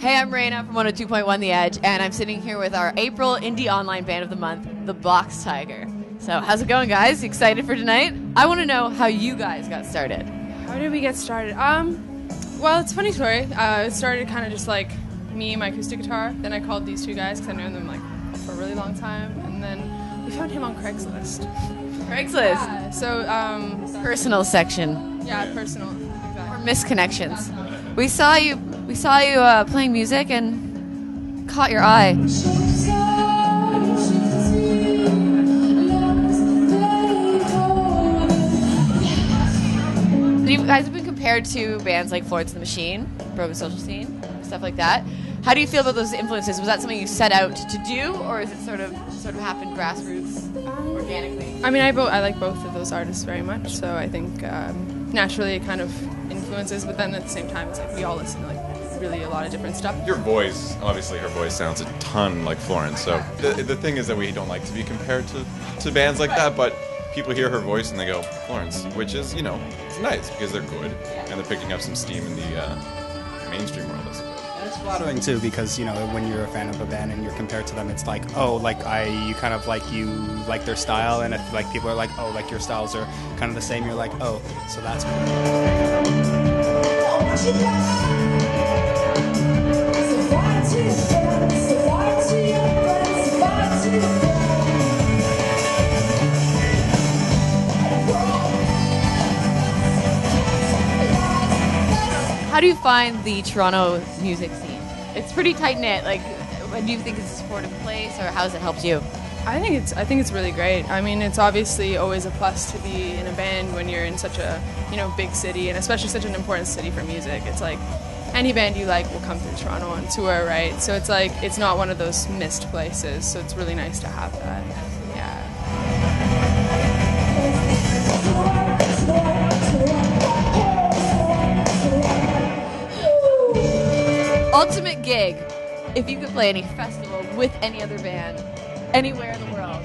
Hey, I'm Raina from 102.1 The Edge, and I'm sitting here with our April Indie Online Band of the Month, the Box Tiger. So, how's it going, guys? Excited for tonight? I want to know how you guys got started. How did we get started? Well, it's a funny story. It started kind of just like me and my acoustic guitar. Then I called these two guys because I've known them like for a really long time, and then we found him on Craigslist. Craigslist? Yeah, so, Personal section. yeah, personal. Exactly. Or misconnections. We saw you playing music and caught your eye. You guys have been compared to bands like Florence and the Machine, Broken Social Scene, stuff like that. How do you feel about those influences? Was that something you set out to do, or is it sort of happened grassroots, organically? I mean, I like both of those artists very much, so I think naturally it kind of influences, but then at the same time it's like we all listen to like really a lot of different stuff. Your voice, obviously her voice sounds a ton like Florence, so the thing is that we don't like to be compared to bands like that, but people hear her voice and they go, Florence, which is, you know, it's nice because they're good and they're picking up some steam in the mainstream world, I suppose. And it's flattering too because, you know, when you're a fan of a band and you're compared to them, it's like, oh, like you kind of like you like their style, and if like people are like, oh, like your styles are kind of the same, you're like, oh, so that's cool. How do you find the Toronto music scene? It's pretty tight-knit. Like, do you think it's a supportive place, or how has it helped you? I think it's really great. I mean, it's obviously always a plus to be in a band when you're in such a, you know, big city, and especially such an important city for music. It's like any band you like will come through Toronto on tour, right? So it's like it's not one of those missed places. So it's really nice to have that. Yeah. Ultimate gig. If you could play any festival with any other band, anywhere in the world,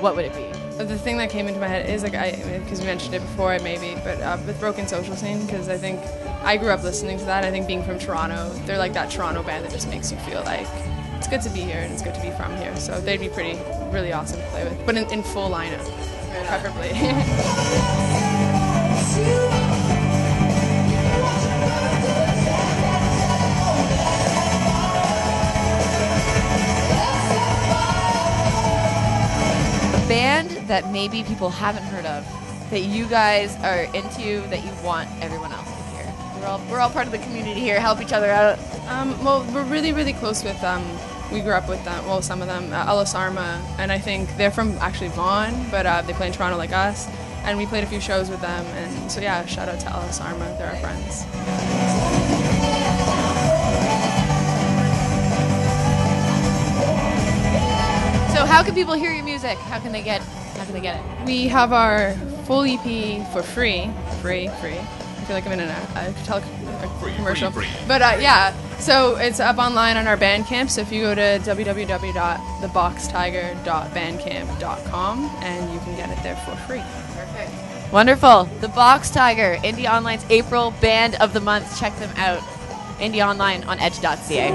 what would it be? The thing that came into my head is like because we mentioned it before, maybe, but with Broken Social Scene, because I think I grew up listening to that. I think being from Toronto, they're like that Toronto band that just makes you feel like it's good to be here and it's good to be from here. So they'd be really awesome to play with, but in full lineup, preferably. Band that maybe people haven't heard of, that you guys are into, that you want everyone else to hear? We're all part of the community here, help each other out. Well, we're really, really close with we grew up with them, well, some of them, Ellis Arma, and I think they're from actually Vaughan, but they play in Toronto like us, and we played a few shows with them, and so yeah, shout out to Ellis Arma, they're our friends. So how can people hear your music? How can they get it? We have our full EP for free. I feel like I'm in a commercial. Free. But yeah, so it's up online on our Bandcamp. So if you go to www.theboxtiger.bandcamp.com and you can get it there for free. Perfect. Wonderful. The Box Tiger, Indie Online's April Band of the Month. Check them out. Indie Online on edge.ca.